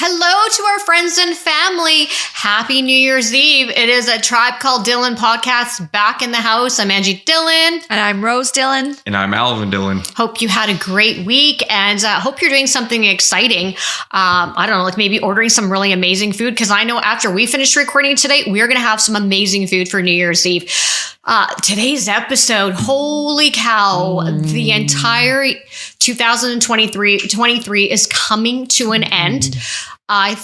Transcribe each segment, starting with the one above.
Hello to our friends and family. Happy New Year's Eve. It is a Tribe Called Dhillon podcast back in the house. I'm Angie Dhillon. And I'm Rose Dhillon. And I'm Alvin Dhillon. Hope you had a great week and hope you're doing something exciting. I don't know, like maybe ordering some really amazing food, because I know after we finish recording today, we're going to have some amazing food for New Year's Eve. Today's episode, holy cow, the entire 2023 is coming to an end. We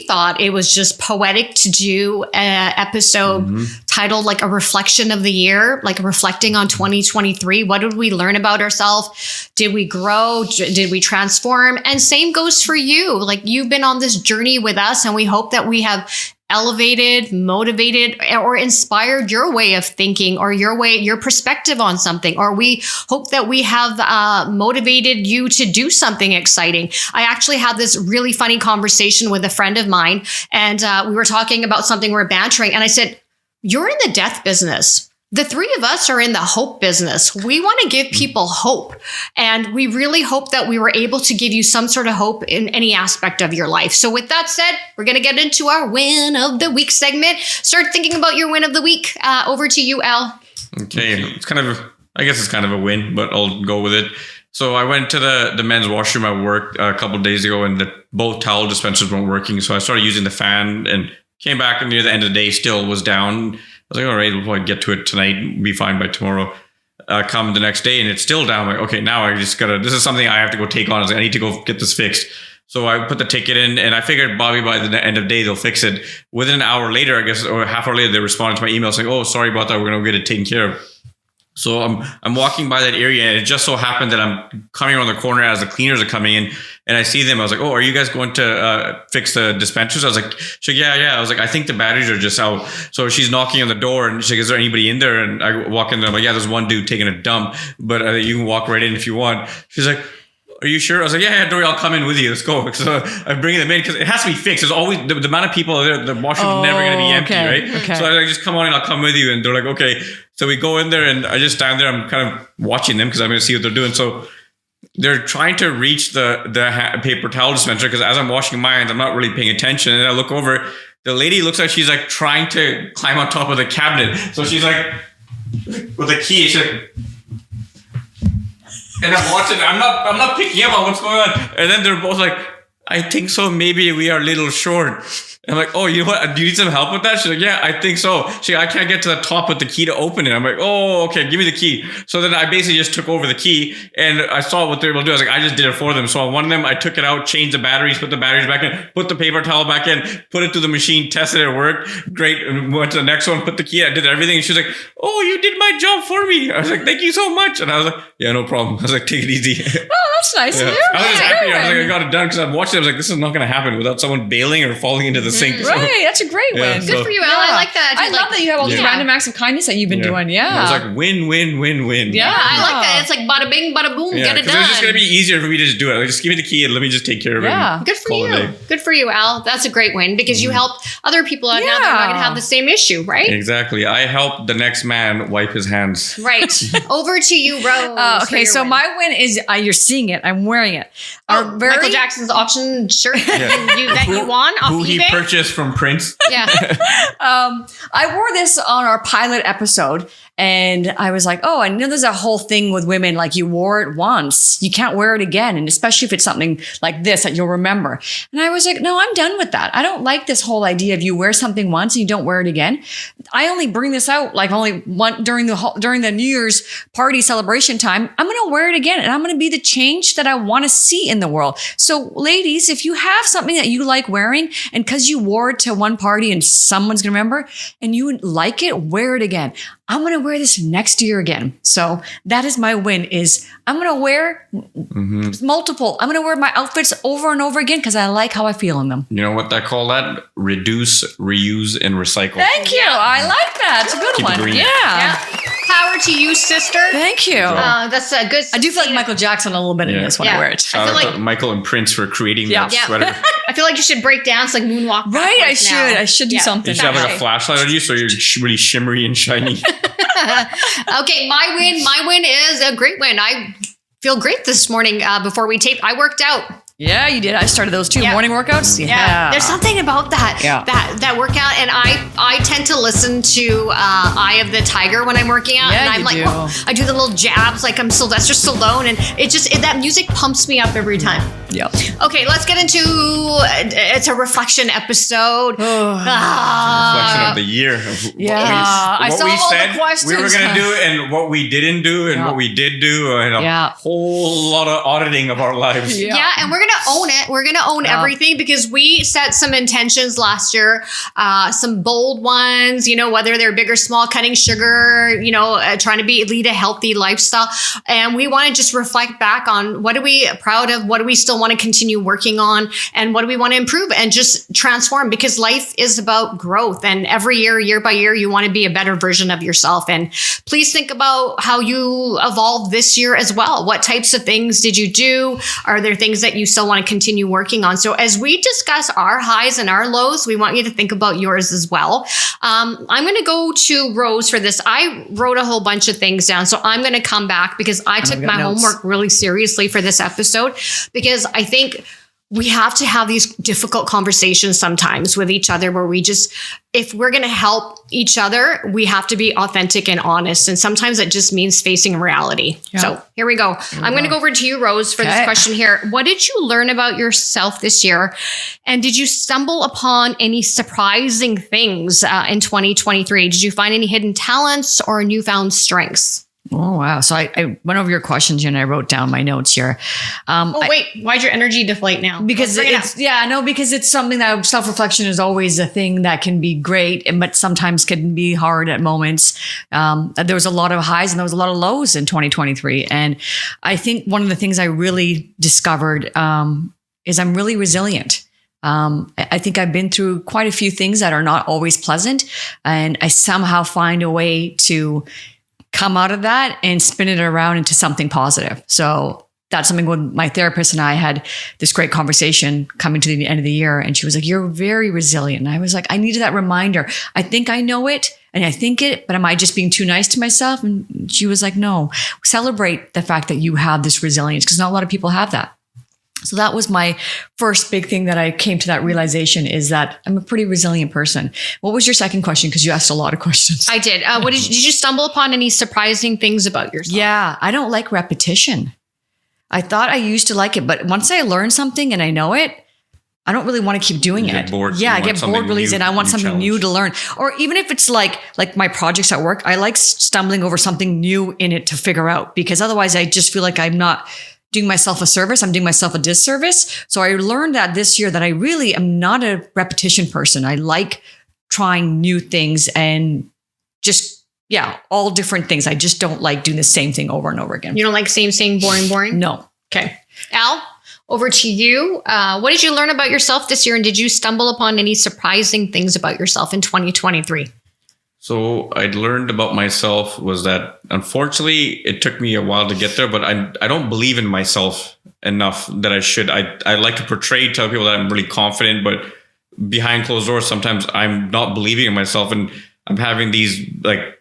thought it was just poetic to do an episode titled like a reflection of the year, like reflecting on 2023. What did we learn about ourselves? Did we grow? Did we transform? And same goes for you. Like, you've been on this journey with us, and we hope that we have elevated, motivated, or inspired your way of thinking, or your perspective on something. Or we hope that we have motivated you to do something exciting. I actually had this really funny conversation with a friend of mine, and we were talking about something, we were bantering, and I said, "You're in the death business. The three of us are in the hope business. We want to give people hope. And we really hope that we were able to give you some sort of hope in any aspect of your life." So with that said, we're going to get into our win of the week segment. Start thinking about your win of the week. Over to you, Al. Okay. I guess it's kind of a win, but I'll go with it. So I went to the men's washroom at work a couple of days ago, and both towel dispensers weren't working. So I started using the fan and came back, and near the end of the day still was down. I was like, all right, we'll probably get to it tonight. Be fine by tomorrow. Come the next day and it's still down. I'm like, okay, now I just this is something I have to go take on. I was like, I need to go get this fixed. So I put the ticket in, and I figured Bobby by the end of the day, they'll fix it. Within an hour later, I guess, or half hour later, they responded to my email saying, "Oh, sorry about that. We're going to get it taken care of." So I'm walking by that area, and it just so happened that I'm coming around the corner as the cleaners are coming in, and I see them. I was like, "Oh, are you guys going to fix the dispensers?" I was like, "Yeah." I was like, "I think the batteries are just out." So she's knocking on the door, and she's like, "Is there anybody in there?" And I walk in there. I'm like, "Yeah, there's one dude taking a dump, but you can walk right in if you want." She's like, "Are you sure?" I was like, yeah, Dory, I'll come in with you. Let's go. So I'm bringing them in because it has to be fixed. There's always the amount of people there. The washroom's never going to be empty, right? Okay. So I like, just come on in. I'll come with you. And they're like, okay. So we go in there, and I just stand there. I'm kind of watching them because I'm going to see what they're doing. So they're trying to reach the paper towel dispenser, because as I'm washing my hands, I'm not really paying attention. And I look over. The lady looks like she's like trying to climb on top of the cabinet. So she's like with a key. She's like. And I'm watching. I'm not picking up on what's going on. And then they're both like, "I think so. Maybe we are a little short." I'm like, "Oh, you know what? Do you need some help with that?" She's like, "Yeah, I think so." She's like, "I can't get to the top with the key to open it." I'm like, "Oh, okay. Give me the key." So then I basically just took over the key, and I saw what they were able to do. I was like, I just did it for them. So on one of them, I took it out, changed the batteries, put the batteries back in, put the paper towel back in, put it through the machine, tested it worked. Great. And went to the next one, put the key. I did everything. And she was like, "Oh, you did my job for me." I was like, "Thank you so much." And I was like, "Yeah, no problem." I was like, "Take it easy." Oh, that's nice. Yeah. I was just happy. I was like, I got it done, because I'm watching it. I was like, this is not going to happen without someone bailing or falling into the sink. Right. That's a great win. Good for you, Al. I like that. I love that you have all these random acts of kindness that you've been doing. Yeah. It was like win, win, win, win. Yeah, I like that. It's like bada bing, bada boom, get it done. It's just going to be easier for me to just do it. Like, just give me the key and let me just take care of it. Yeah. Good for you. Good for you, Al. That's a great win, because you helped other people out. Now they're not going to have the same issue, right? Exactly. I helped the next man wipe his hands. Right. Over to you, Rose. Okay, so my win is, you're seeing it. I'm wearing it. Michael Jackson's auction shirt that you won off who eBay? He purchased from Prince. Yeah. I wore this on our pilot episode, and I was like, oh, I know there's a whole thing with women, like you wore it once, you can't wear it again. And especially if it's something like this that you'll remember. And I was like, no, I'm done with that. I don't like this whole idea of you wear something once and you don't wear it again. I only bring this out like only one during the New Year's party celebration time. I'm going to wear it again, and I'm going to be the change that I want to see in the world. So ladies, if you have something that you like wearing, and because you wore it to one party and someone's going to remember, and you like it, wear it again. I'm going to wear this next year again. So that is my win, is I'm going to wear multiple. I'm going to wear my outfits over and over again because I like how I feel in them. You know what they call that? Reduce, reuse, and recycle. Thank you. I like that. It's a good Keep one. it green. Yeah. Power to you, sister. Thank you. That's a good. I do feel like Michael Jackson a little bit in this when I wear it. I feel like Michael and Prince for creating that sweater. I feel like you should break dance, like moonwalk. Right, I should. Now. I should do something. You should have like a flashlight on you so you're really shimmery and shiny. Okay, my win is a great win. I feel great this morning before we taped. I worked out. Yeah, you did. I started those too. Yeah. Morning workouts. Yeah. There's something about that. Yeah. That workout, and I tend to listen to Eye of the Tiger when I'm working out, Yeah, and I'm you like, do. oh, I do the little jabs like I'm Sylvester Stallone, and that music pumps me up every time. Yeah. Okay, let's get into it's a reflection episode. Reflection of the year. Yeah. I saw all the questions. we were going to do and what we didn't do and what we did do, and a whole lot of auditing of our lives. Yeah, and we're gonna own it. We're gonna own everything because we set some intentions last year, some bold ones. Whether they're big or small, cutting sugar. Trying to lead a healthy lifestyle, and we want to just reflect back on what are we proud of, what do we still want to continue working on, and what do we want to improve and just transform. Because life is about growth, and every year by year, you want to be a better version of yourself. And please think about how you evolved this year as well. What types of things did you do? Are there things that you still want to continue working on? So as we discuss our highs and our lows, we want you to think about yours as well. I'm going to go to Rose for this. I wrote a whole bunch of things down. So I'm going to come back because I took my homework really seriously for this episode, because I think we have to have these difficult conversations sometimes with each other where if we're going to help each other, we have to be authentic and honest. And sometimes it just means facing reality. Yeah. So here we go. I'm going to go over to you, Rose, for this question here. What did you learn about yourself this year? And did you stumble upon any surprising things in 2023? Did you find any hidden talents or newfound strengths? Oh, wow. So I went over your questions and I wrote down my notes here. Wait, why'd your energy deflate now? Because because it's something that self-reflection is always a thing that can be great, but sometimes can be hard at moments. There was a lot of highs and there was a lot of lows in 2023. And I think one of the things I really discovered is I'm really resilient. I think I've been through quite a few things that are not always pleasant, and I somehow find a way to come out of that and spin it around into something positive. So that's something when my therapist and I had this great conversation coming to the end of the year. And she was like, you're very resilient. And I was like, I needed that reminder. I think I know it and I think it, but am I just being too nice to myself? And she was like, no, celebrate the fact that you have this resilience, because not a lot of people have that. So that was my first big thing that I came to that realization, is that I'm a pretty resilient person. What was your second question? Because you asked a lot of questions. I did. Did you stumble upon any surprising things about yourself? Yeah, I don't like repetition. I thought I used to like it, but once I learn something and I know it, I don't really want to keep doing it. Bored, yeah, I get bored really easy, and I want something new to learn. Or even if it's like my projects at work, I like stumbling over something new in it to figure out, because otherwise I just feel like I'm not doing myself a service. I'm doing myself a disservice. So I learned that this year, that I really am not a repetition person. I like trying new things and just, all different things. I just don't like doing the same thing over and over again. You don't like same, boring? No. Okay. Al, over to you. What did you learn about yourself this year? And did you stumble upon any surprising things about yourself in 2023? So I'd learned about myself was that, unfortunately, it took me a while to get there, but I don't believe in myself enough that I should. I like to tell people that I'm really confident, but behind closed doors, sometimes I'm not believing in myself, and I'm having these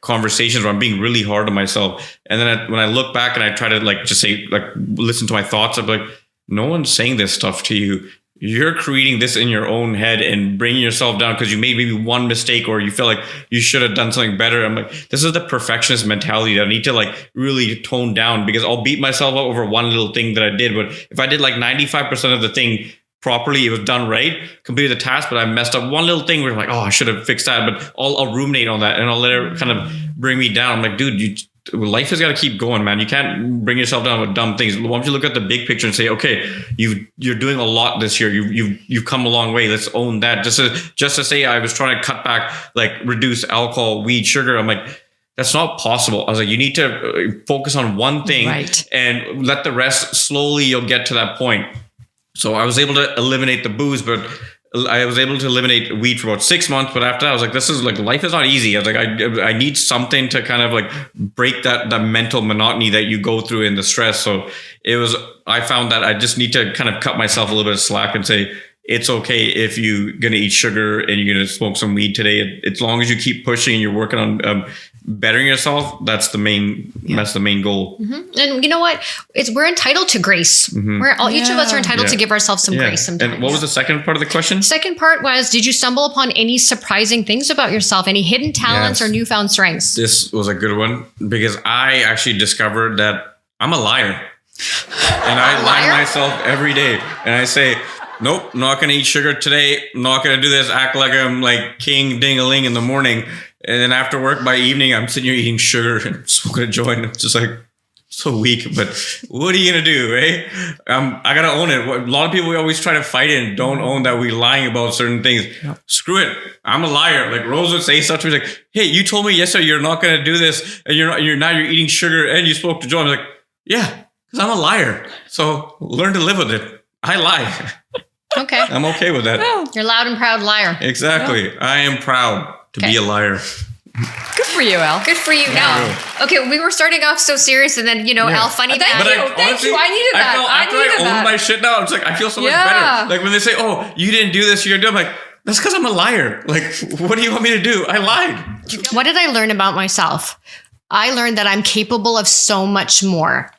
conversations where I'm being really hard on myself. And then when I look back and I try to just say, listen to my thoughts, I'm like, no one's saying this stuff to you. You're creating this in your own head and bringing yourself down because you made maybe one mistake or you feel like you should have done something better. I'm like, this is the perfectionist mentality that I need to really tone down, because I'll beat myself up over one little thing that I did. But if I did 95% of the thing properly, it was done right, completed the task, but I messed up one little thing where I'm like, oh, I should have fixed that. But I'll ruminate on that and I'll let it kind of bring me down. I'm like, dude, life has got to keep going, man. You can't bring yourself down with dumb things. Why don't you look at the big picture and say, okay, you're doing a lot this year. You've come a long way. Let's own that. Just to say, I was trying to cut back, reduce alcohol, weed, sugar. I'm like, that's not possible. I was like, you need to focus on one thing, right, and let the rest slowly. You'll get to that point. So I was able to eliminate the booze, but I was able to eliminate weed for about 6 months. But after that, I was like, this is life is not easy. I was like, I need something to kind of break that mental monotony that you go through in the stress. So I found that I just need to kind of cut myself a little bit of slack and say, it's okay if you're going to eat sugar and you're going to smoke some weed today. As long as you keep pushing and you're working on bettering yourself, that's the main goal. And you know what? We're entitled to grace. Each of us are entitled to give ourselves some grace sometimes. And what was the second part of the question? Second part was, did you stumble upon any surprising things about yourself? Any hidden talents or newfound strengths? This was a good one because I actually discovered that I'm a liar. And I lie to myself every day. And I say, nope, not going to eat sugar today. Not going to do this. Act like I'm like king ding-a-ling in the morning. And then after work, by evening, I'm sitting here eating sugar and smoking a joint. I'm just like, so weak. But what are you going to do, eh? I got to own it. A lot of people always try to fight it and don't own that we're lying about certain things. Screw it. I'm a liar. Like Rose would say such like, hey, you told me yesterday you're not going to do this. And you're eating sugar and you spoke to Joe. I'm like, yeah, because I'm a liar. So learn to live with it. I lie. Okay. I'm okay with that. You're a loud and proud liar. Exactly. Yeah. I am proud to be a liar. Good for you, Al. Good for you. Now, okay, we were starting off so serious, and then Al, funny Thank you. I needed that. After I own my shit now, it's like I feel so much better. Like when they say, "Oh, you didn't do this, you're gonna do," I'm like, that's because I'm a liar. Like, what do you want me to do? I lied. What did I learn about myself? I learned that I'm capable of so much more.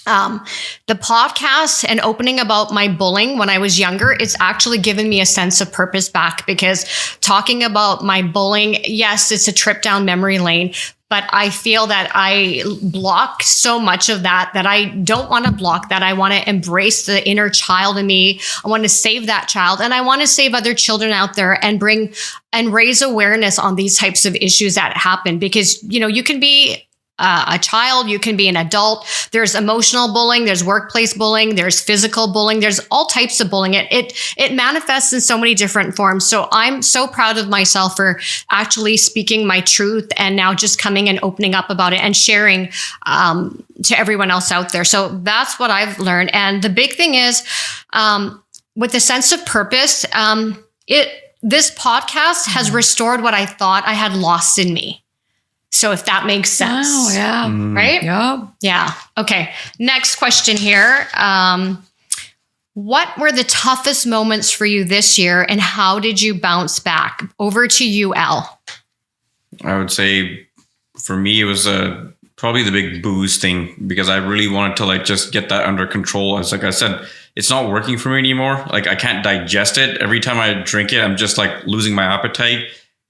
The podcast and opening about my bullying when I was younger, it's actually given me a sense of purpose back, because talking about my bullying, yes, it's a trip down memory lane, but I feel that I block so much of that I don't want to block that. I want to embrace the inner child in me. I want to save that child, and I want to save other children out there and bring and raise awareness on these types of issues that happen, because, you can be a child, you can be an adult. There's emotional bullying, there's workplace bullying, there's physical bullying, there's all types of bullying. It manifests in so many different forms. So I'm so proud of myself for actually speaking my truth and now just coming and opening up about it and sharing to everyone else out there. So that's what I've learned. And the big thing is, with the sense of purpose, this podcast has restored what I thought I had lost in me. So if that makes sense. Oh, yeah. Right? Yeah. Yeah. Okay. Next question here. What were the toughest moments for you this year, and how did you bounce back? Over to you, Al. I would say for me, it was probably the big booze thing, because I really wanted to just get that under control. As like I said, it's not working for me anymore. Like I can't digest it. Every time I drink it, I'm just losing my appetite.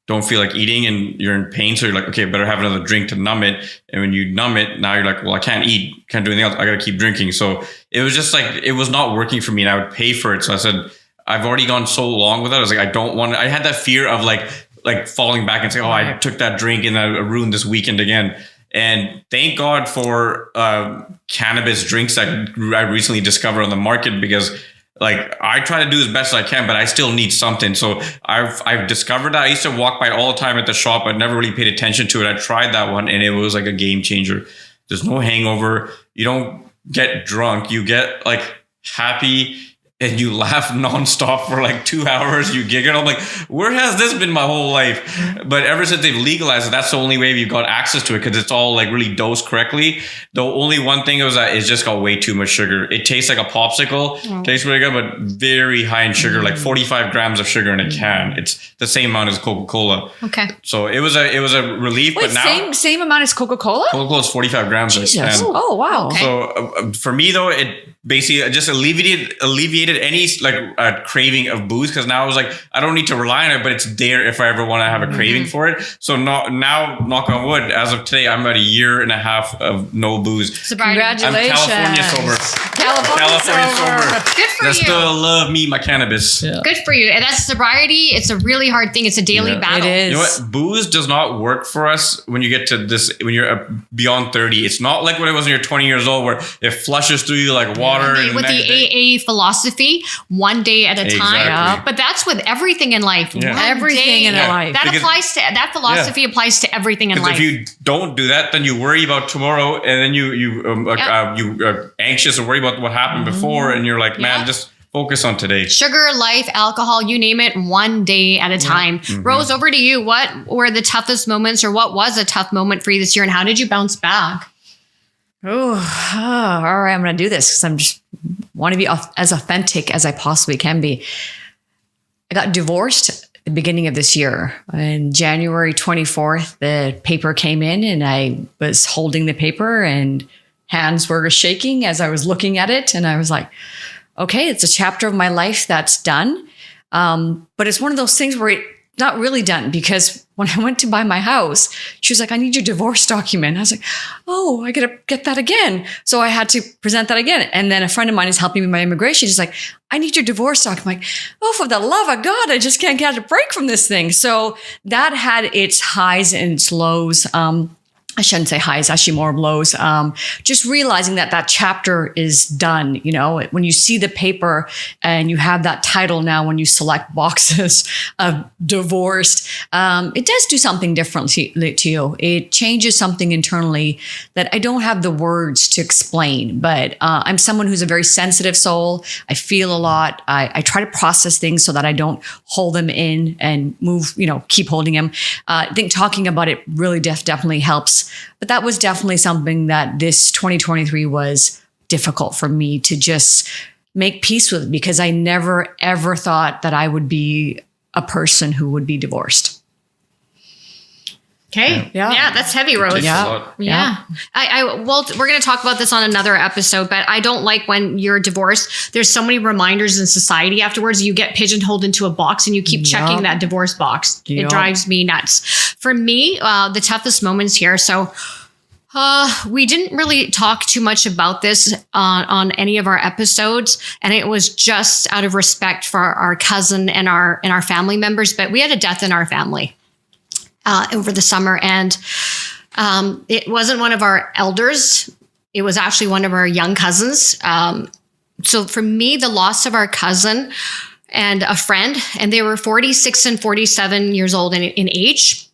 Don't feel like eating, and you're in pain. So you're like, okay, better have another drink to numb it. And when you numb it, now you're like, well, I can't eat, can't do anything else. I got to keep drinking. So it was just it was not working for me, and I would pay for it. So I said, I've already gone so long with it. I was like, I don't want I had that fear of like falling back and saying, oh, I took that drink and I ruined this weekend again. And thank God for cannabis drinks that I recently discovered on the market, because I try to do as best as I can, but I still need something. So I've discovered that. I used to walk by all the time at the shop. I never really paid attention to it. I tried that one, and it was like a game changer. There's no hangover. You don't get drunk. You get happy, and you laugh nonstop for 2 hours. You giggle. I'm like, where has this been my whole life? But ever since they've legalized it, that's the only way you've got access to it, because it's all really dosed correctly. The only one thing was that it's just got way too much sugar. It tastes like a popsicle. Oh. Tastes really good, but very high in sugar, 45 grams of sugar in a can. It's the same amount as Coca-Cola. Okay. So it was a relief. Wait, but now same amount as Coca-Cola? Coca-Cola is 45 grams. Jesus. Oh, wow. Okay. So for me though, it basically just alleviated any craving of booze, because now I was I don't need to rely on it, but it's there if I ever want to have a craving for it. So now, knock on wood, as of today, I'm at 1.5 years of no booze. Sobriety. Congratulations. I'm California sober. California sober. Good for I you. still love me, my cannabis. Yeah. Good for you. And that's sobriety. It's a really hard thing. It's a daily battle. It is. You know what? Booze does not work for us when you get to this, when you're beyond 30. It's not like when it was when you're 20 years old, where it flushes through you like water. And with the AA philosophy, one day at a time. Exactly. But that's with everything in life. Yeah. Everything in life. That philosophy applies to everything in life. If you don't do that, then you worry about tomorrow, and then you are anxious and worry about what happened before, and you're like, man, just focus on today. Sugar, life, alcohol, you name it, one day at a time. Mm-hmm. Rose, over to you. What were the toughest moments, or what was a tough moment for you this year, and how did you bounce back? All right, I'm going to do this because I'm just want to be as authentic as I possibly can be. I got divorced the beginning of this year. And January 24th, the paper came in and I was holding the paper and hands were shaking as I was looking at it. And I was like, okay, it's a chapter of my life that's done. But it's one of those things where it's not really done, because when I went to buy my house, she was like, I need your divorce document. I was like, oh, I got to get that again. So I had to present that again. And then a friend of mine is helping me with my immigration. She's like, I need your divorce document. I'm like, oh, for the love of God, I just can't get a break from this thing. So that had its highs and its lows. I shouldn't say highs, actually more lows. Just realizing that that chapter is done. You know, when you see the paper and you have that title now, when you select boxes of divorced, it does do something differently to you. It changes something internally that I don't have the words to explain, but I'm someone who's a very sensitive soul. I feel a lot. I try to process things so that I don't hold them in and move, keep holding them. I think talking about it really definitely helps. But that was definitely something that this 2023 was difficult for me to just make peace with, because I never, ever thought that I would be a person who would be divorced. Okay. Yeah. That's heavy, Rose. Yeah. Well, we're going to talk about this on another episode, but I don't like when you're divorced. There's so many reminders in society afterwards. You get pigeonholed into a box and you keep checking that divorce box. It drives me nuts. For me, the toughest moments here. So we didn't really talk too much about this on any of our episodes, and it was just out of respect for our cousin and our family members. But we had a death in our family over the summer, and it wasn't one of our elders. It was actually one of our young cousins. So for me, the loss of our cousin and a friend, and they were 46 and 47 years old in age.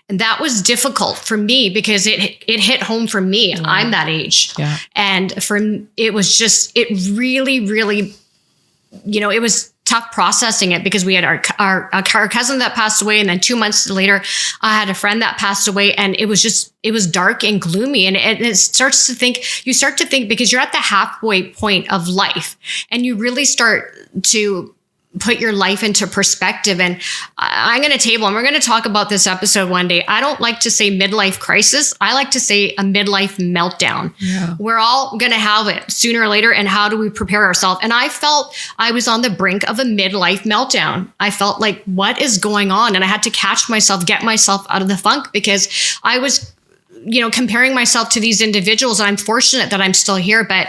And that was difficult for me because it hit home for me. I'm that age. Yeah. And it really, really, it was tough processing it, because we had our cousin that passed away. And then 2 months later, I had a friend that passed away, and it was dark and gloomy. And you start to think, because you're at the halfway point of life, and you really start to put your life into perspective. And I'm going to table, and we're going to talk about this episode one day. I don't like to say midlife crisis. I like to say a midlife meltdown. Yeah. We're all going to have it sooner or later. And how do we prepare ourselves? And I felt I was on the brink of a midlife meltdown. I felt like, what is going on? And I had to catch myself, get myself out of the funk, because I was, comparing myself to these individuals. And I'm fortunate that I'm still here. But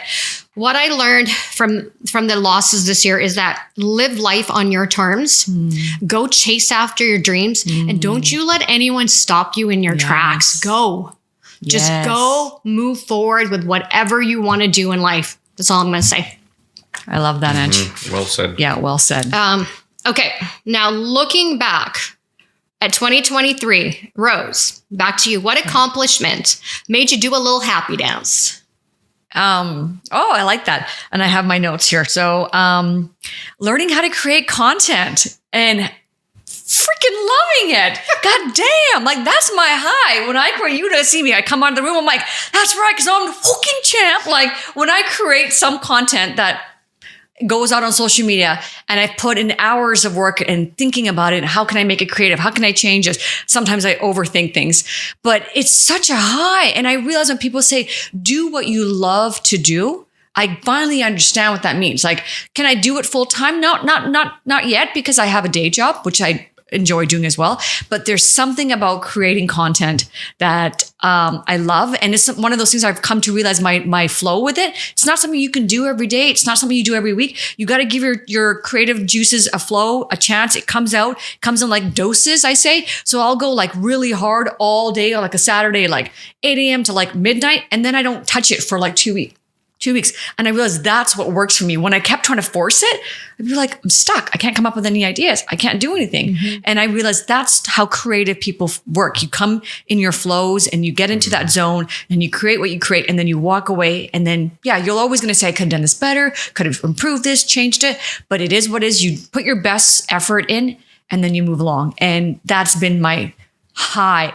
what I learned from the losses this year is that live life on your terms, go chase after your dreams, and don't you let anyone stop you in your tracks. Go. Just go, move forward with whatever you want to do in life. That's all I'm going to say. I love that, Ange. Well said. Yeah, well said. Okay. Now looking back at 2023, Rose, back to you. What accomplishment made you do a little happy dance? I like that. And I have my notes here. So, learning how to create content and freaking loving it. God damn. Like, that's my high. When you to see me, I come out of the room, I'm like, that's right. Cause I'm the fucking champ. Like, when I create some content that goes out on social media and I put in hours of work and thinking about it, how can I make it creative? How can I change it? Sometimes I overthink things, but it's such a high. And I realize when people say, do what you love to do, I finally understand what that means. Like, can I do it full time? No, not yet, because I have a day job, which I enjoy doing as well. But there's something about creating content that I love. And it's one of those things I've come to realize my flow with it. It's not something you can do every day. It's not something you do every week. You got to give your creative juices a flow, a chance. It comes in like doses, I say. So I'll go like really hard all day on like a Saturday, like 8 a.m. to like midnight. And then I don't touch it for like 2 weeks. And I realized that's what works for me. When I kept trying to force it, I'd be like, I'm stuck. I can't come up with any ideas. I can't do anything. Mm-hmm. And I realized that's how creative people work. You come in your flows and you get into that zone and you create what you create, and then you walk away. And then, you're always going to say, I could have done this better, could have improved this, changed it. But it is what it is. You put your best effort in and then you move along. And that's been my high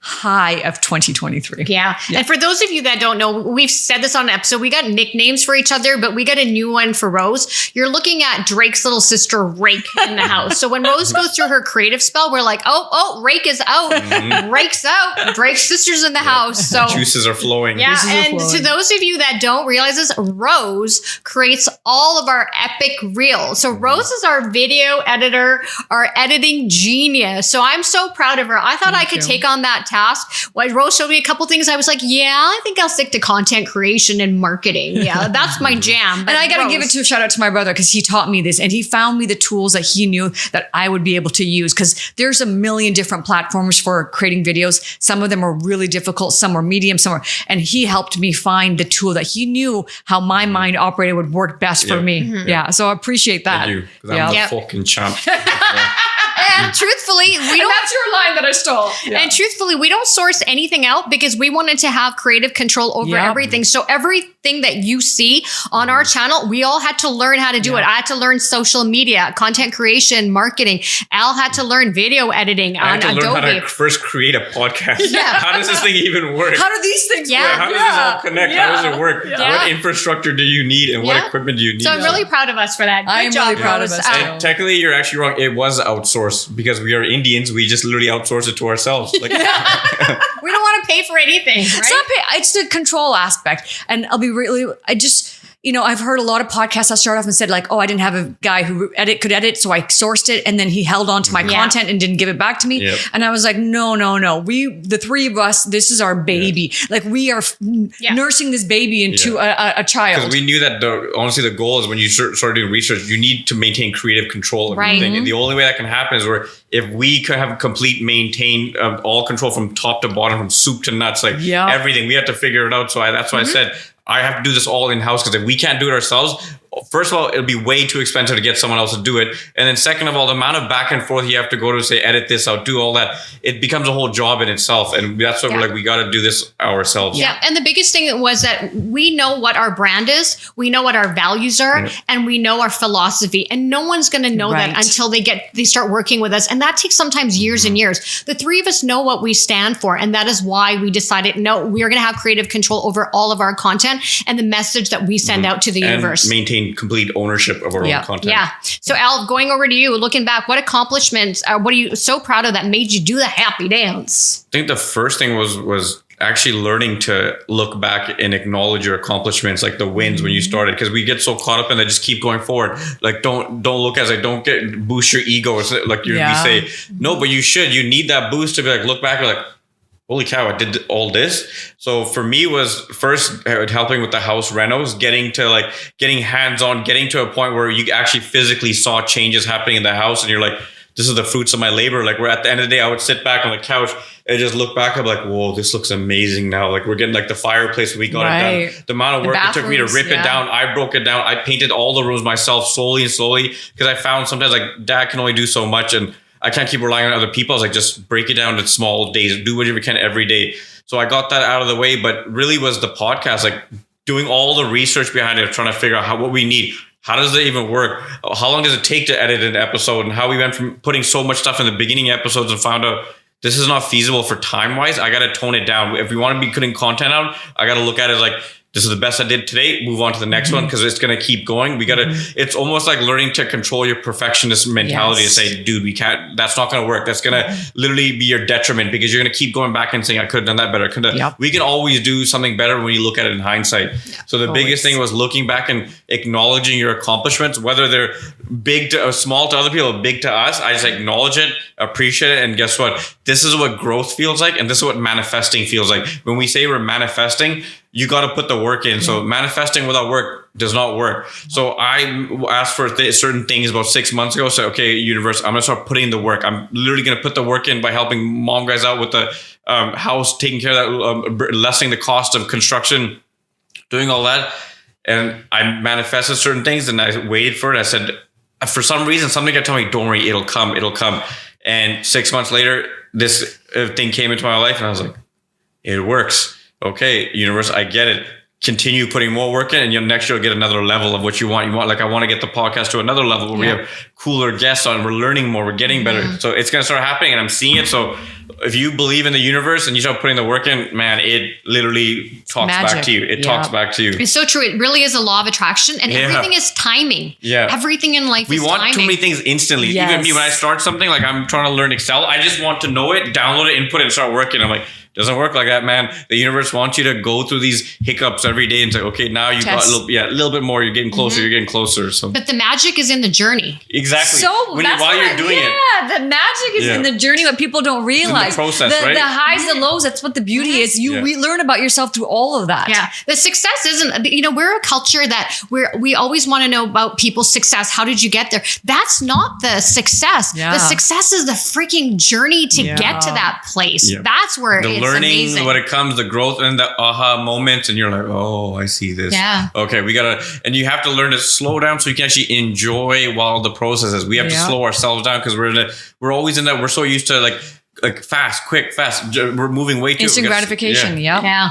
high of 2023. Yeah. And for those of you that don't know, we've said this on an episode, we got nicknames for each other, but we got a new one for Rose. You're looking at Drake's little sister, Rake, in the house. So when Rose goes through her creative spell, we're like, oh, Rake is out. Rake's out. Drake's sister's in the house. So juices are flowing. yeah. Juices are And flowing. to those of you that don't realize this, Rose creates all of our epic reels. So Rose is our video editor, our editing genius. So I'm so proud of her. I thought I could take on that task. When Rose showed me a couple things, I was like, yeah, I think I'll stick to content creation and marketing. Yeah, that's my jam. But And I got to give Rose- it to a shout out to my brother because he taught me this and he found me the tools that he knew that I would be able to use because there's a million different platforms for creating videos. Some of them are really difficult. Some are medium, some are, and he helped me find the tool that he knew how my mind operated would work best for Yeah. me. Yeah. So I appreciate that. Thank you. 'Cause I'm Yeah. the Yep. fucking champ. And truthfully, we And don't. that's your line that I stole. Yeah. And truthfully, we don't source anything out because we wanted to have creative control over Yeah. everything. So everything that you see on our channel, we all had to learn how to do it. I had to learn social media, content creation, marketing. Al had to learn video editing I on had to learn Adobe. how to first create a podcast. Yeah. How does this thing even work? How do these things Yeah. work? How does this all connect? Yeah. How does it work? Yeah. What infrastructure do you need and what Yeah. equipment do you need? So I'm really proud of us for that. Good I am job, really proud of Rose. us, too. And technically, you're actually wrong. It was outsourced because we are Indians. We just literally outsource it to ourselves. Like, We don't want to pay for anything, right? It's not it's the control aspect. And I'll be really, I just, I've heard a lot of podcasts that start off and said like, oh, I didn't have a guy who could edit. So I sourced it and then he held on to my content and didn't give it back to me. Yep. And I was like, no. The three of us, this is our baby. Like we are nursing this baby into a child. because we knew that honestly the goal is when you start doing research, you need to maintain creative control of Right. everything. And the only way that can happen is where if we could have complete maintain all control from top to bottom, from soup to nuts, like everything, we have to figure it out. So that's why I said I have to do this all in house because if we can't do it ourselves, first of all, it'll be way too expensive to get someone else to do it. And then second of all, the amount of back and forth you have to go to say, edit this out, do all that, it becomes a whole job in itself. And that's why we're like, we got to do this ourselves. Yeah. And the biggest thing was that we know what our brand is, we know what our values are, and we know our philosophy. And no one's going to know that until they start working with us. And that takes sometimes years and years. The three of us know what we stand for. And that is why we decided, no, we are going to have creative control over all of our content and the message that we send out to the universe. Maintain complete ownership of our own content. Yeah. So Al, going over to you, looking back, what accomplishments, what are you so proud of that made you do the happy dance? I think the first thing was actually learning to look back and acknowledge your accomplishments, like the wins when you started, because we get so caught up in that, just keep going forward. Like don't look as boost your ego, or like we say, no, but you should. You need that boost to be like, look back and like, holy cow, I did all this. So for me was first helping with the house renos, getting hands-on, getting to a point where you actually physically saw changes happening in the house. And you're like, this is the fruits of my labor. Like we're at the end of the day, I would sit back on the couch and just look back. I'm like, whoa, this looks amazing now. Like we're getting like the fireplace, we got it done. The amount of work it took me to rip it down. I broke it down. I painted all the rooms myself slowly because I found sometimes like dad can only do so much. And I can't keep relying on other people. I was like, just break it down to small days, do whatever you can every day. So I got that out of the way, but really was the podcast, like doing all the research behind it, trying to figure out what we need. How does it even work? How long does it take to edit an episode? And how we went from putting so much stuff in the beginning episodes and found out this is not feasible for time wise. I got to tone it down. If we want to be putting content out, I got to look at it like, this is the best I did today. Move on to the next one because it's going to keep going. We got to, it's almost like learning to control your perfectionist mentality to say, dude, we can't, that's not going to work. That's going to literally be your detriment because you're going to keep going back and saying, I could have done that better. We can always do something better when you look at it in hindsight. So the biggest thing was looking back and acknowledging your accomplishments, whether they're big to small to other people, big to us. I just acknowledge it, appreciate it. And guess what? This is what growth feels like. And this is what manifesting feels like. When we say we're manifesting, you got to put the work in. So manifesting without work does not work. So I asked for certain things about 6 months ago. So, okay, universe, I'm going to start putting the work. I'm literally going to put the work in by helping mom guys out with the house, taking care of that, lessening the cost of construction, doing all that. And I manifested certain things and I waited for it. I said, for some reason, something got to tell me, don't worry, it'll come. And 6 months later, this thing came into my life and I was like, it works. Okay, universe, I get it. continue putting more work in, and next year you'll get another level of what you want. Like, I want to get the podcast to another level where we have cooler guests on. We're learning more. We're getting better. So it's going to start happening, and I'm seeing it. So if you believe in the universe and you start putting the work in, man, it literally talks back to you. It talks back to you. It's so true. It really is a law of attraction, and everything is timing. Yeah. Everything in life is timing. We want too many things instantly. Yes. Even me, when I start something, like I'm trying to learn Excel, I just want to know it, download it, input it, and start working. I'm like, doesn't work like that, man. The universe wants you to go through these hiccups every day and say, okay, now you got a little bit more. You're getting closer. You're getting closer. So, but the magic is in the journey. Exactly. So while you're doing it. Yeah, the magic is in the journey. What people don't realize. It's in the process, right? The highs, the lows. That's what the beauty is. You learn about yourself through all of that. Yeah. The success isn't, we're a culture that we always want to know about people's success. How did you get there? That's not the success. Yeah. The success is the freaking journey to get to that place. Yeah. That's where the it's learning, amazing. what it comes, the growth and the aha moments, and you're like, oh, I see this. Yeah. Okay, and you have to learn to slow down so you can actually enjoy while the process is. We have to slow ourselves down because we're always in that. We're so used to like fast, quick, fast. We're moving way too instant gratification. Yeah.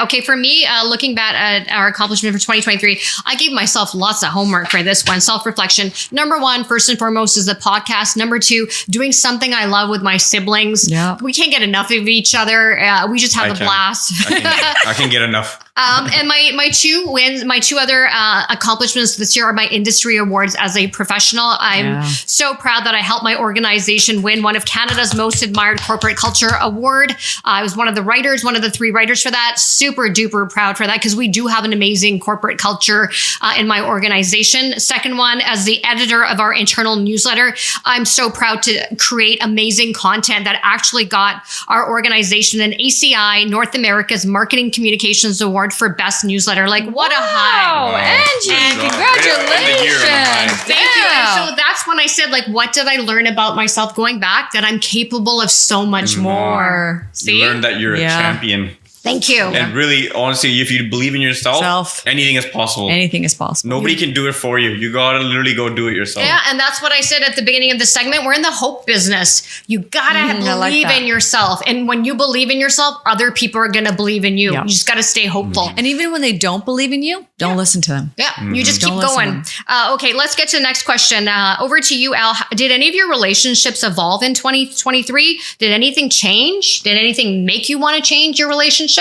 Okay. For me, looking back at our accomplishment for 2023, I gave myself lots of homework for this one. Self-reflection. Number one, first and foremost, is the podcast. Number two, doing something I love with my siblings. Yeah. We can't get enough of each other. We just have a blast. I can get enough. And my two wins, my two other accomplishments this year are my industry awards as a professional. I'm so proud that I helped my organization win one of Canada's most admired corporate culture award. I was one of the writers, one of the 3 writers for that. Super duper proud for that because we do have an amazing corporate culture in my organization. Second one, as the editor of our internal newsletter, I'm so proud to create amazing content that actually got our organization an ACI North America's Marketing Communications Award for best newsletter. Like, what a high. Angie, congratulations. Thank you. And so that's when I said, like, what did I learn about myself going back? That I'm capable of so much more. See? You learned that you're a champion. Thank you. And really, honestly, if you believe in yourself, anything is possible. Anything is possible. Nobody can do it for you. You got to literally go do it yourself. Yeah, and that's what I said at the beginning of the segment. We're in the hope business. You got to believe in yourself. And when you believe in yourself, other people are going to believe in you. You just got to stay hopeful. And even when they don't believe in you, don't listen to them. Yeah, you just keep going. Okay, let's get to the next question. Over to you, Al. Did any of your relationships evolve in 2023? Did anything change? Did anything make you want to change your relationships?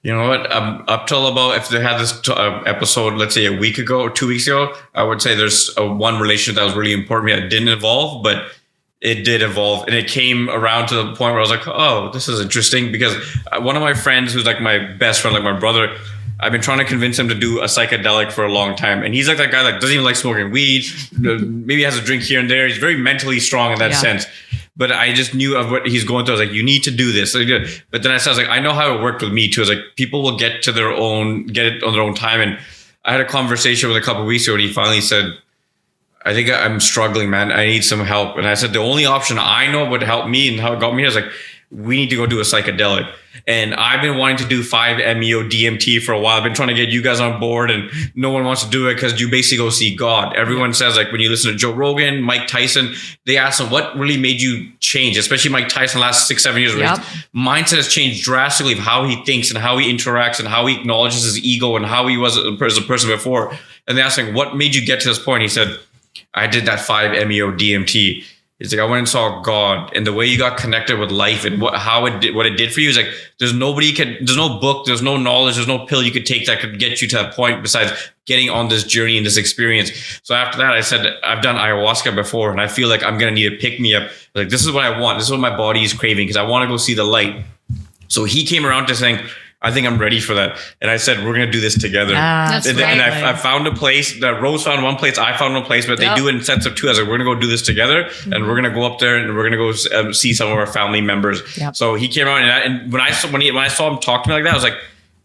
You know what? Up till about, if they had this episode, let's say a week ago or 2 weeks ago, I would say there's one relationship that was really important to me that didn't evolve, but it did evolve. And it came around to the point where I was like, oh, this is interesting. Because one of my friends who's like my best friend, like my brother, I've been trying to convince him to do a psychedelic for a long time. And he's like that guy that doesn't even like smoking weed, maybe has a drink here and there. He's very mentally strong in that sense. But I just knew of what he's going through. I was like, you need to do this. But then I was like, I know how it worked with me too. I was like, people will get it on their own time. And I had a conversation with a couple of weeks ago and he finally said, I think I'm struggling, man. I need some help. And I said, the only option I know would help me and how it got me is like, we need to go do a psychedelic. And I've been wanting to do 5-MeO DMT for a while. I've been trying to get you guys on board and no one wants to do it because you basically go see God. Everyone says, like, when you listen to Joe Rogan, Mike Tyson, they ask them, what really made you change? Especially Mike Tyson, the last 6-7 years. His mindset has changed drastically of how he thinks and how he interacts and how he acknowledges his ego and how he was as a person before. And they asked him, what made you get to this point? He said, I did that 5-MeO DMT. It's like, I went and saw God, and the way you got connected with life and what it did for you is like, there's no book, there's no knowledge, there's no pill you could take that could get you to that point besides getting on this journey and this experience. So after that, I said, I've done ayahuasca before and I feel like I'm going to need a pick me up. Like, this is what I want. This is what my body is craving because I want to go see the light. So he came around to saying, I think I'm ready for that. And I said, we're going to do this together. That's and I found a place that Rose found one place, I found one place, but they do it in sets of 2. I was like, we're going to go do this together and we're going to go up there and we're going to go see some of our family members. So he came out and when I saw him talk to me like that, I was like,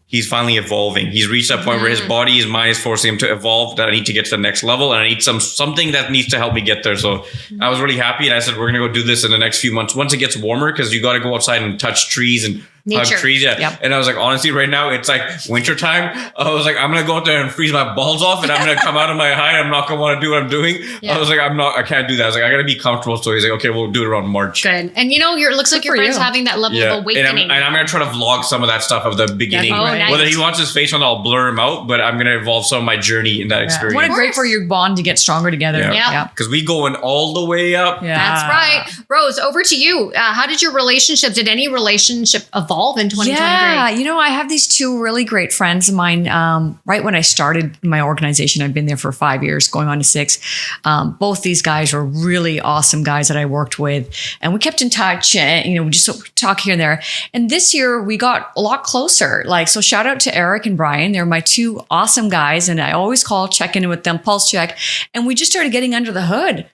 he's finally evolving. He's reached that point where his body, his mind is forcing him to evolve, that I need to get to the next level and I need something that needs to help me get there. So I was really happy. And I said, we're going to go do this in the next few months. Once it gets warmer, because you got to go outside and touch trees and Nature. hug trees. Yeah. Yep. And I was like, honestly, right now it's like winter time. I was like, I'm going to go out there and freeze my balls off and I'm going to come out of my hide. I'm not going to want to do what I'm doing. Yeah. I was like, I can't do that. I was like, I got to be comfortable. So he's like, okay, we'll do it around March. Good. And it looks like your for friend's you. having that level Yeah. of awakening. And I'm going to try to vlog some of that stuff of the beginning. Oh, nice. Whether he wants his face on, I'll blur him out, but I'm going to involve some of my journey in that experience. What a great for your bond to get stronger together. Yeah. Because we going all the way up. Yeah. That's right. Rose, over to you. How did did any relationship evolve in 2023? Yeah, I have these two really great friends of mine. Right when I started my organization, I've been there for 5 years, going on to 6. Both these guys were really awesome guys that I worked with, and we kept in touch. We just talk here and there. And this year we got a lot closer. So shout out to Eric and Brian. They're my two awesome guys, and I always call, check in with them, pulse check, and we just started getting under the hood.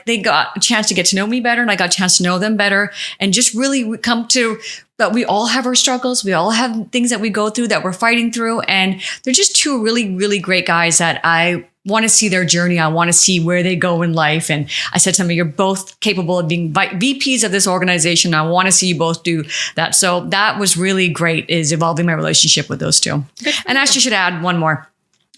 They got a chance to get to know me better, and I got a chance to know them better, and just really come to that we all have our struggles. We all have things that we go through that we're fighting through. And they're just two really, really great guys that I want to see their journey. I want to see where they go in life. And I said to them, you're both capable of being VPs of this organization. I want to see you both do that. So that was really great, is evolving my relationship with those two. And I actually should add one more.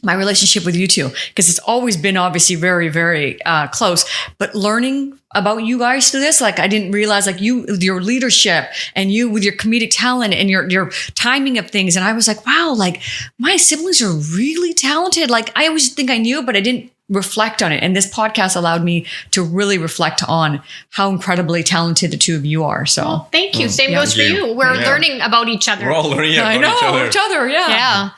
My relationship with you two, because it's always been obviously very, very close, but learning about you guys through this, I didn't realize your leadership and you with your comedic talent and your timing of things. And I was like, wow, my siblings are really talented. I always think I knew, but I didn't reflect on it. And this podcast allowed me to really reflect on how incredibly talented the two of you are. So well, thank you. Same goes for you. We're learning about each other. We're all learning about each other. Yeah.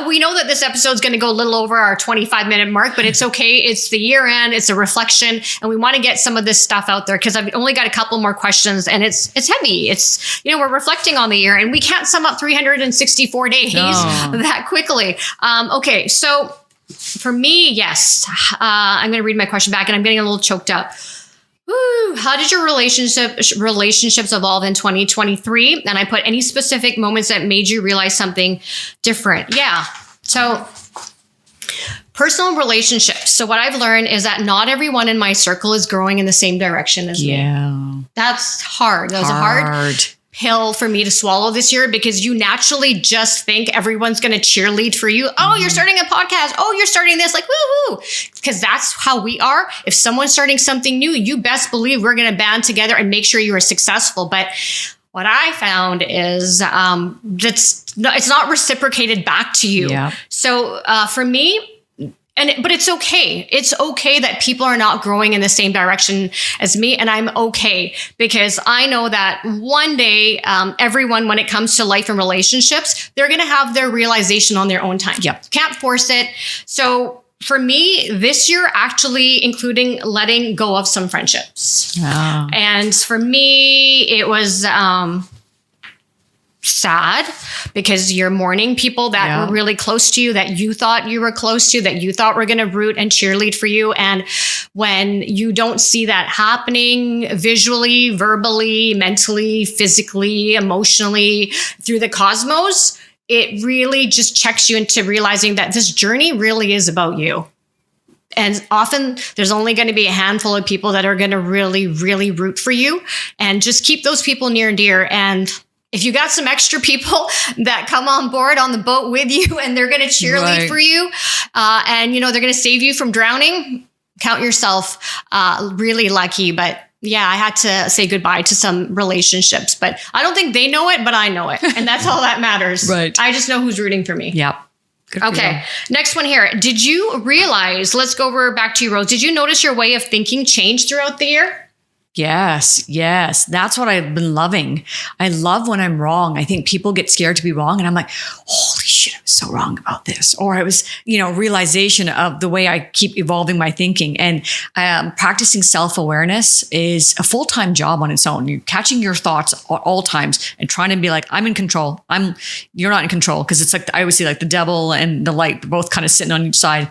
We know that this episode is going to go a little over our 25-minute mark, but it's okay. It's the year end. It's a reflection, and we want to get some of this stuff out there because I've only got a couple more questions, and it's heavy. It's we're reflecting on the year, and we can't sum up 364 days that quickly. Okay, so for me, yes, I'm going to read my question back, and I'm getting a little choked up. Woo, how did your relationships evolve in 2023? And I put any specific moments that made you realize something different. Yeah. So personal relationships. So what I've learned is that not everyone in my circle is growing in the same direction as me. Yeah. That's hard. That was a hard pill for me to swallow this year, because you naturally just think everyone's going to cheerlead for you. Oh, you're starting a podcast. Oh, you're starting this, woo-hoo. Because that's how we are. If someone's starting something new, you best believe we're going to band together and make sure you are successful. But what I found is it's not reciprocated back to you. Yeah. So for me, but it's okay. It's okay that people are not growing in the same direction as me. And I'm okay, because I know that one day, everyone, when it comes to life and relationships, they're going to have their realization on their own time. Yep. Can't force it. So for me, this year, actually including letting go of some friendships. Wow. And for me, it was sad, because you're mourning people that were really close to you, that you thought you were close to, that you thought were going to root and cheerlead for you. And when you don't see that happening visually, verbally, mentally, physically, emotionally, through the cosmos, it really just checks you into realizing that this journey really is about you. And often there's only going to be a handful of people that are going to really, really root for you, and just keep those people near and dear. And if you got some extra people that come on board on the boat with you, and they're going to cheerlead for you, and they're going to save you from drowning, count yourself really lucky. But yeah, I had to say goodbye to some relationships, but I don't think they know it, but I know it. And that's all that matters. Right. I just know who's rooting for me. Yep. Okay. Next one here. Did you realize, let's go over back to you, Rose. Did you notice your way of thinking change throughout the year? Yes. That's what I've been loving. I love when I'm wrong. I think people get scared to be wrong, and I'm like, holy shit, I was so wrong about this. Or I was, realization of the way I keep evolving my thinking. And practicing self-awareness is a full-time job on its own. You're catching your thoughts at all times and trying to be like, I'm in control. You're not in control, because it's I always see the devil and the light both kind of sitting on each side.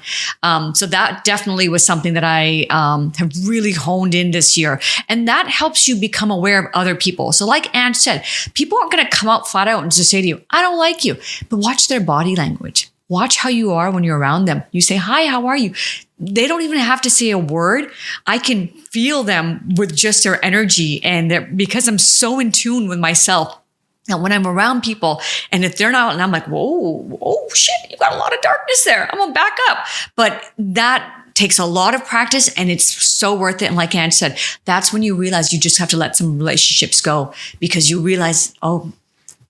So that definitely was something that I have really honed in this year. And that helps you become aware of other people. So like Ange said, people aren't going to come out flat out and just say to you, I don't like you, but watch their body language. Watch how you are when you're around them. You say, hi, how are you? They don't even have to say a word. I can feel them with just their energy. And because I'm so in tune with myself, And when I'm around people, and if they're not, and I'm like, whoa, oh shit, you got a lot of darkness there. I'm gonna back up. But that takes a lot of practice, and it's so worth it. And like Ange said, that's when you realize you just have to let some relationships go, because you realize, oh,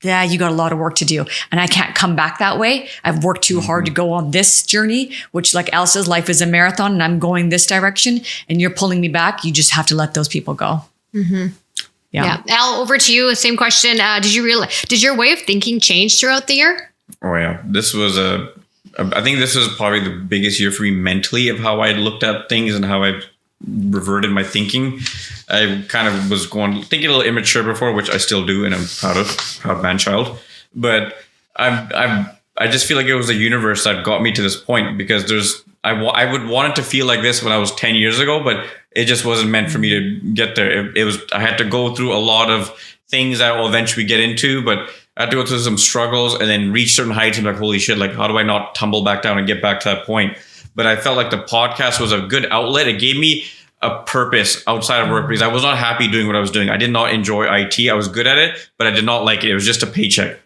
yeah, you got a lot of work to do, and I can't come back that way. I've worked too hard to go on this journey, which, like Al says, life is a marathon, and I'm going this direction, and you're pulling me back. You just have to let those people go. Yeah. Al, over to you. Same question. Did your way of thinking change throughout the year? Oh yeah, I think this was probably the biggest year for me mentally, of how I looked at things and how I reverted my thinking. I kind of was thinking a little immature before, which I still do, and I'm proud man-child. But I just feel like it was the universe that got me to this point, because I would want it to feel like this when I was 10 years ago, but it just wasn't meant for me to get there. I had to go through a lot of things that I will eventually get into, but I had to go through some struggles and then reach certain heights and be like, holy shit, like, how do I not tumble back down and get back to that point? But I felt like the podcast was a good outlet. It gave me a purpose outside of work, because I was not happy doing what I was doing. I did not enjoy IT. I was good at it, but I did not like it. It was just a paycheck.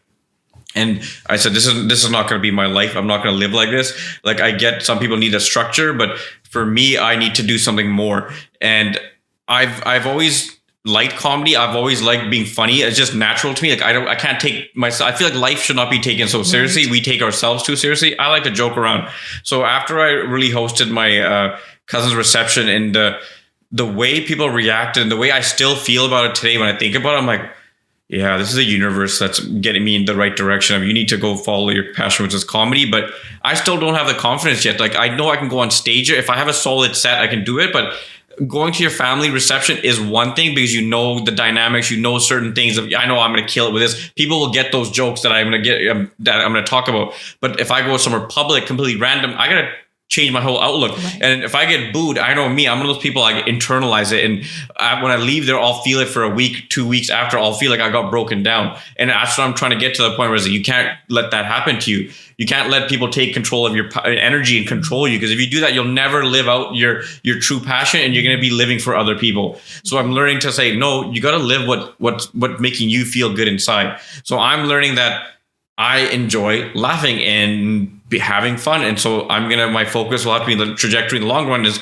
And I said, this is not going to be my life. I'm not going to live like this. Like, I get some people need a structure, but for me, I need to do something more. And I've always liked comedy. I've always liked being funny. It's just natural to me. Like, I can't take myself. I feel like life should not be taken so seriously. Right. We take ourselves too seriously. I like to joke around. So after I really hosted my cousin's reception, and the way people reacted and the way I still feel about it today, when I think about it, I'm like, yeah, this is a universe that's getting me in the right direction. You need to go follow your passion, which is comedy. But I still don't have the confidence yet. Like, I know I can go on stage. If I have a solid set, I can do it. But going to your family reception is one thing, because you know the dynamics, you know certain things. I know I'm going to kill it with this. People will get those jokes that I'm going to talk about. But if I go somewhere public, completely random, I got to change my whole outlook. Right. And if I get booed, I know me, I'm one of those people, I internalize it. And when I leave there, I'll feel it for a week, 2 weeks after. I'll feel like I got broken down. And that's what I'm trying to get to, the point where you can't let that happen to you. You can't let people take control of your energy and control you. Because if you do that, you'll never live out your true passion, and you're going to be living for other people. So I'm learning to say, no, you got to live what's making you feel good inside. So I'm learning that I enjoy laughing and having fun. And so my focus will have to be the trajectory in the long run is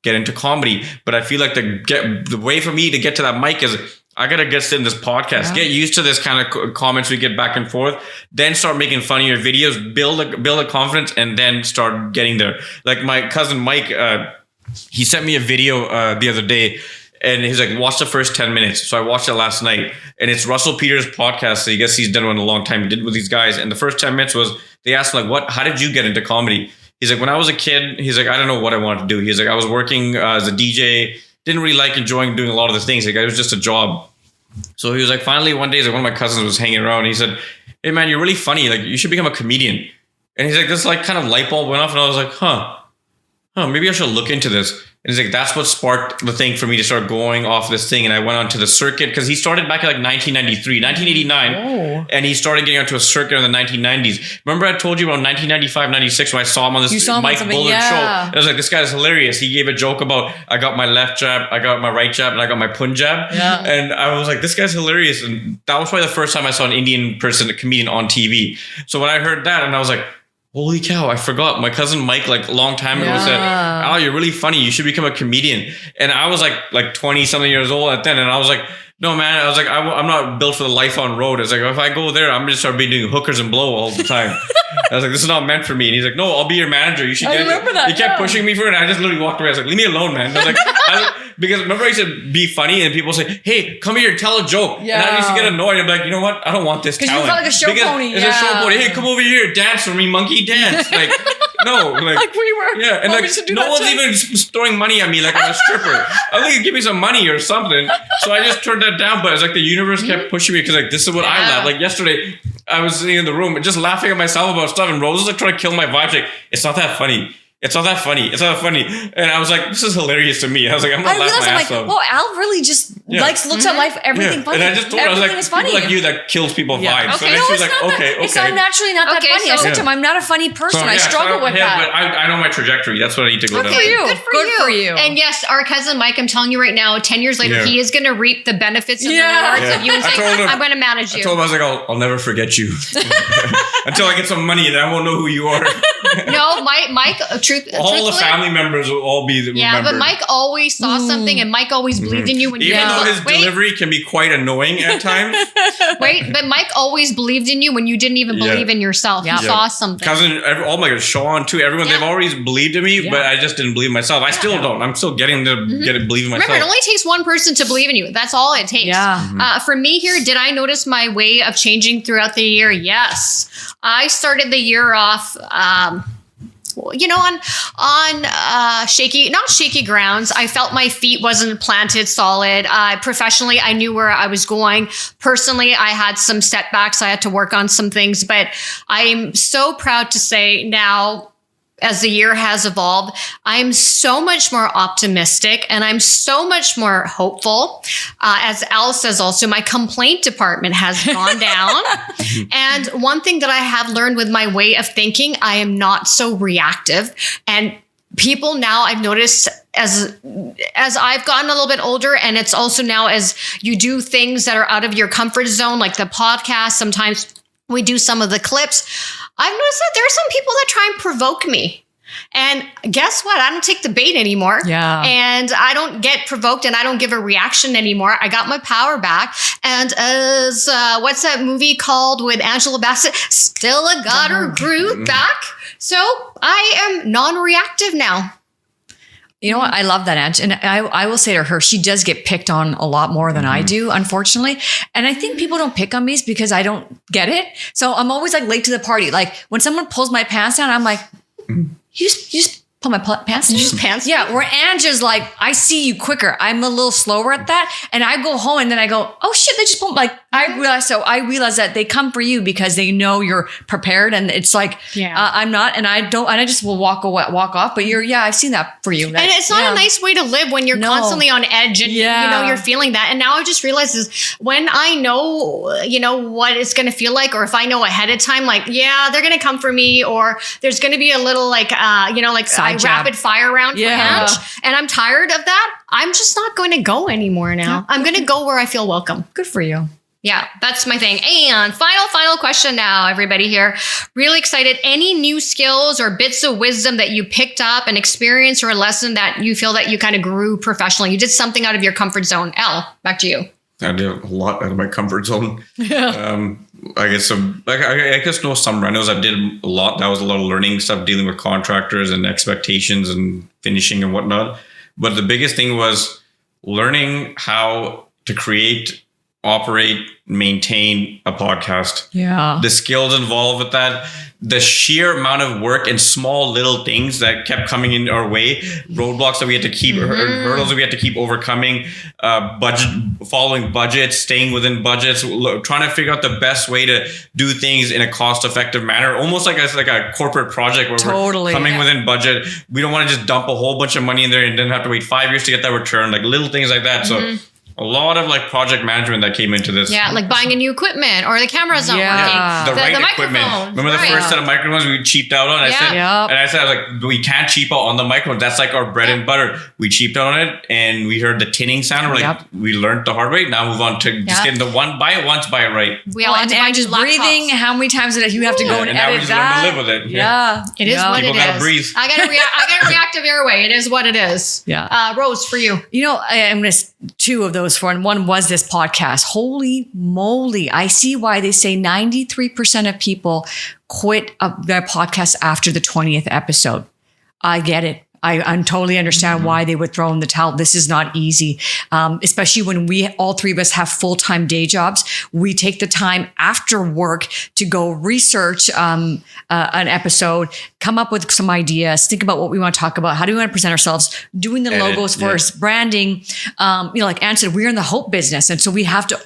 get into comedy. But I feel like the way for me to get to that mic is I got to get in this podcast, get used to this kind of comments we get back and forth, then start making funnier videos, build a confidence, and then start getting there. Like my cousin Mike, he sent me a video the other day, and he's like, watch the first 10 minutes. So I watched it last night, and it's Russell Peters' podcast. So I guess he's done one in a long time. He did with these guys. And the first 10 minutes was, they asked him, like, how did you get into comedy? He's like, when I was a kid, he's like, I don't know what I wanted to do. He's like, I was working as a DJ, didn't really enjoying doing a lot of the things. Like, it was just a job. So he was like, finally one day, like, one of my cousins was hanging around. And he said, hey man, you're really funny. Like, you should become a comedian. And he's like, this kind of light bulb went off. And I was like, maybe I should look into this. And he's like, that's what sparked the thing for me to start going off this thing. And I went onto the circuit, because he started back in 1993, 1989. Oh. And he started getting onto a circuit in the 1990s. Remember I told you around 1995, 96, when I saw him on this Mike Bullard show. And I was like, this guy's hilarious. He gave a joke about, I got my left jab, I got my right jab, and I got my pun jab. Yeah. And I was like, this guy's hilarious. And that was probably the first time I saw an Indian person, a comedian on TV. So when I heard that, and I was like, holy cow, I forgot. My cousin Mike, a long time ago, said, Al, you're really funny. You should become a comedian. And I was like 20 something years old at then. And I was like, no, man. I was like, I'm not built for the life on road. I was like, if I go there, I'm going to start doing hookers and blow all the time. I was like, this is not meant for me. And he's like, no, I'll be your manager. You should get it. Remember that. He kept pushing me for it. And I just literally walked away. I was like, leave me alone, man. I was like, because remember I said, be funny. And people say, hey, come here, tell a joke. Yeah. And I used to get annoyed. I'm like, you know what? I don't want this talent. Because you felt like a show pony. It's a show pony. Hey, come over here. Dance for me, monkey. Dance. Like, no. Like we were. Yeah. And no one's even throwing money at me like I'm a stripper. I think give me some money or something. So I just turned that down. But it's like the universe kept pushing me, because this is what I laugh. Like yesterday, I was sitting in the room just laughing at myself about stuff, and Rose was trying to kill my vibe. Like, it's not that funny. It's not that funny. And I was like, this is hilarious to me. I was like, I'm not laughing my ass off. Well, Al really just Yeah. looks at life, everything funny. And I just told her, I was Everything like, is funny. people like you that kills people vibes. So Okay. then No, she was it's like, not okay. It's not naturally not that Okay, funny. I so- said to him, I'm not a funny person. I yeah, struggle with that. But I know my trajectory. That's what I need to go down. for you. Good for Good you. for you. And yes, our cousin Mike, I'm telling you right now, 10 years later, Yeah. he is going to reap the benefits and Yeah. the rewards Yeah. of you and I say, told him- I'm going to manage I you. told him, I was like, I'll never forget you. Until I get some money and I won't know who you are. No, Mike, All the truthfully, family members will all be yeah, remembered. but Mike always saw something and Mike always believed in you when you Even didn't though be- his delivery can be quite annoying at times. Wait, but Mike always believed in you when you didn't even Yeah. believe in yourself. Yeah. He saw something. Oh my God, Sean too. Everyone, Yeah. they've always believed in me, Yeah. but I just didn't believe myself. I still don't. I'm still getting to believe in myself. Remember, it only takes one person to believe in you. That's all it takes. Yeah. For me here, did I notice my way of changing throughout the year? Yes. I started the year off, on shaky, not shaky grounds. I felt my feet wasn't planted solid. Professionally, I knew where I was going. Personally, I had some setbacks. I had to work on some things, but I'm so proud to say now, as the year has evolved, I'm so much more optimistic and I'm so much more hopeful. As Al says also, my complaint department has gone down. And one thing that I have learned with my way of thinking, I am not so reactive. And people now, I've noticed as I've gotten a little bit older, and it's also now as you do things that are out of your comfort zone, like the podcast, sometimes we do some of the clips. I've noticed that there are some people that try and provoke me. And guess what? I don't take the bait anymore. Yeah. And I don't get provoked and I don't give a reaction anymore. I got my power back. And as, what's that movie called with Angela Bassett? Still got her groove back. So I am non-reactive now. You know what? I love that, Ange. And I will say to her, she does get picked on a lot more than I do, unfortunately. And I think people don't pick on me because I don't get it. So I'm always like late to the party. Like when someone pulls my pants down, I'm like, you just pull my pants down? Just pants? Yeah. Where Ange is like, I see you quicker. I'm a little slower at that. And I go home and then I go, oh shit, they just pulled. Like I realize that they come for you because they know you're prepared. And it's like, I'm not, and I don't, and I just will walk off. But I've seen that for you. And it's not a nice way to live when you're constantly on edge and you're feeling that. And now I just realized is when I know, what it's going to feel like, or if I know ahead of time, like, they're going to come for me, or there's going to be a little like, rapid fire round for Ange, and I'm tired of that. I'm just not going to go anymore now. I'm going to go where I feel welcome. Good for you. Yeah, that's my thing. And final question now, everybody here. Really excited. Any new skills or bits of wisdom that you picked up, an experience or a lesson that you feel that you kind of grew professionally? You did something out of your comfort zone. Elle, back to you. I did a lot out of my comfort zone. I guess I guess know some renos. I did a lot. That was a lot of learning stuff, dealing with contractors and expectations and finishing and whatnot. But the biggest thing was learning how to create, operate, maintain a podcast. Yeah. The skills involved with that, the sheer amount of work and small little things that kept coming in our way, roadblocks that we had to keep, hurdles that we had to keep overcoming, following budgets, staying within budgets, trying to figure out the best way to do things in a cost-effective manner, almost like a corporate project where we're coming within budget. We don't want to just dump a whole bunch of money in there and then have to wait 5 years to get that return, like little things like that. So a lot of like project management that came into this. Yeah, like buying a new equipment or the camera's not working. The right equipment. Remember the first set of microphones we cheaped out on? I said, like, we can't cheap out on the microphone. That's like our bread and butter. We cheaped out on it and we heard the tinning sound. We're like, we learned the hard way. Now move on to just getting the one, buy it once, buy it right. We all had to buy just new laptops. breathing. How many times did you have to go and now we edit just that? learn to live with it. Yeah. It is what People it is. gotta breathe. I got a reactive airway. It is what it is. Yeah. Rose, for you. I'm going to two of those for, and one was this podcast. Holy moly. I see why they say 93% of people quit their podcast after the 20th episode. I get it. I totally understand why they would throw in the towel. This is not easy, especially when all three of us have full-time day jobs. We take the time after work to go research an episode, come up with some ideas, think about what we want to talk about, how do we want to present ourselves, doing the logos first, branding. Like Anne said, we're in the hope business, and so we have to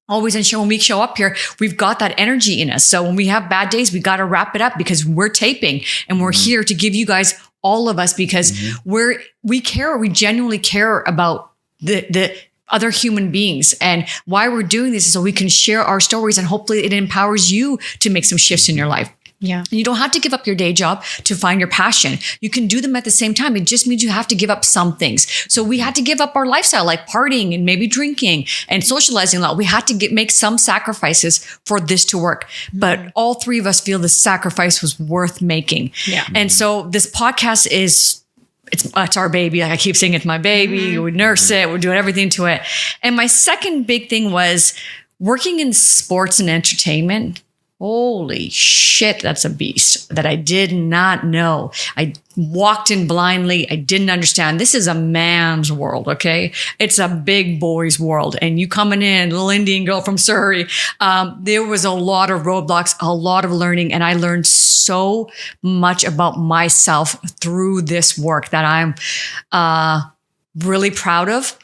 always ensure when we show up here, we've got that energy in us. So when we have bad days, we got to wrap it up because we're taping and we're here to give you guys, all of us, because we care. We genuinely care about the other human beings. And why we're doing this is so we can share our stories, and hopefully it empowers you to make some shifts in your life. Yeah. And you don't have to give up your day job to find your passion. You can do them at the same time. It just means you have to give up some things. So we had to give up our lifestyle, like partying and maybe drinking and socializing a lot. We had to make some sacrifices for this to work. But all three of us feel the sacrifice was worth making. Yeah. And so this podcast it's our baby. Like I keep saying, it's my baby. We nurse it. We're doing everything to it. And my second big thing was working in sports and entertainment. Holy shit, that's a beast that I did not know. I walked in blindly. I didn't understand. This is a man's world, okay? It's a big boy's world. And you coming in, little Indian girl from Surrey, there was a lot of roadblocks, a lot of learning. And I learned so much about myself through this work that I'm really proud of.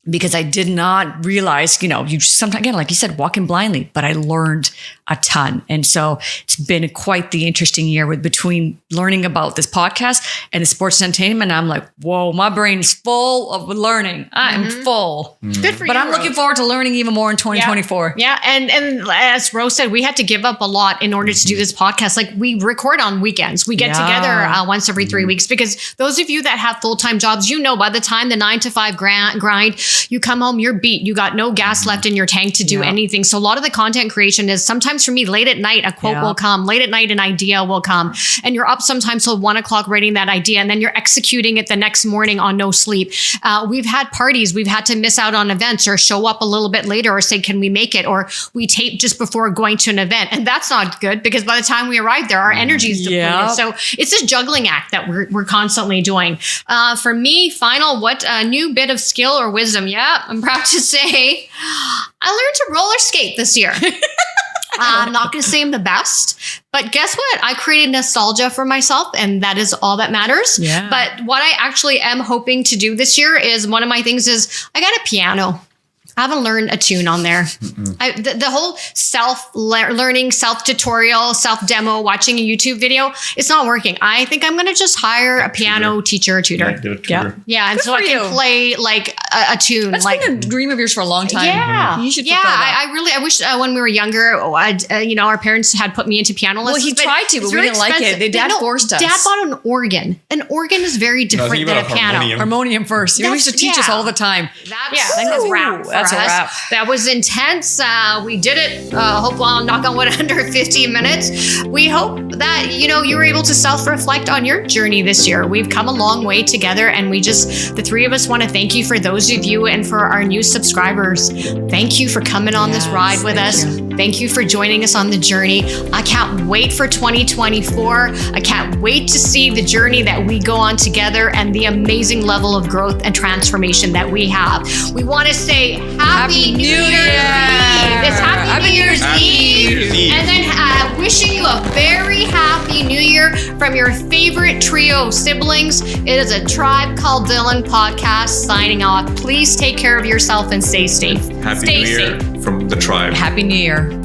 Because I did not realize, you sometimes, again, like you said, walking blindly, but I learned a ton. And so it's been quite the interesting year between learning about this podcast and the sports entertainment. I'm like, whoa, my brain's full of learning. I'm full. Good for you. But I'm looking forward to learning even more in 2024. Yeah. And as Rose said, we had to give up a lot in order to do this podcast. Like we record on weekends. We get together once every 3 weeks, because those of you that have full-time jobs, by the time the 9 to 5 grind, you come home, you're beat. You got no gas left in your tank to do anything. So a lot of the content creation is sometimes for me, late at night, a quote will come, late at night, an idea will come, and you're up sometimes till 1 o'clock writing that idea. And then you're executing it the next morning on no sleep. We've had parties. We've had to miss out on events or show up a little bit later or say, can we make it? Or we tape just before going to an event. And that's not good, because by the time we arrive there, our energy is depleted. So it's a juggling act that we're constantly doing. For me, what a new bit of skill or wisdom. Yeah, I'm proud to say I learned to roller skate this year. I'm not going to say I'm the best, but guess what? I created nostalgia for myself, and that is all that matters. Yeah. But what I actually am hoping to do this year is, one of my things is I got a piano. I haven't learned a tune on there. The whole self-learning, self-tutorial, self-demo, watching a YouTube video, it's not working. I think I'm going to just hire a piano teacher or tutor. Yeah, and so I can play like a tune. That's been a dream of yours for a long time. Yeah. You should I wish when we were younger, our parents had put me into piano lessons. Well, he tried to, but we didn't like it. Dad forced us. Dad bought an organ. An organ is very different than a piano. Harmonium first. He used to teach us all the time. That's wrap. That's a wrap. That was intense. We did it. Hope I'll knock on wood under 15 minutes. We hope that you were able to self-reflect on your journey this year. We've come a long way together, and the three of us want to thank you for those of you and for our new subscribers. Thank you for coming on this ride with us. Thank you for joining us on the journey. I can't wait for 2024. I can't wait to see the journey that we go on together and the amazing level of growth and transformation that we have. We want to say Happy New Year's Eve. It's Happy New Year's Eve. And then wishing you a very happy new year from your favorite trio of siblings. It is a Tribe Called Dhillon podcast signing off. Please take care of yourself and stay safe. Happy New Year from the tribe. Happy New Year.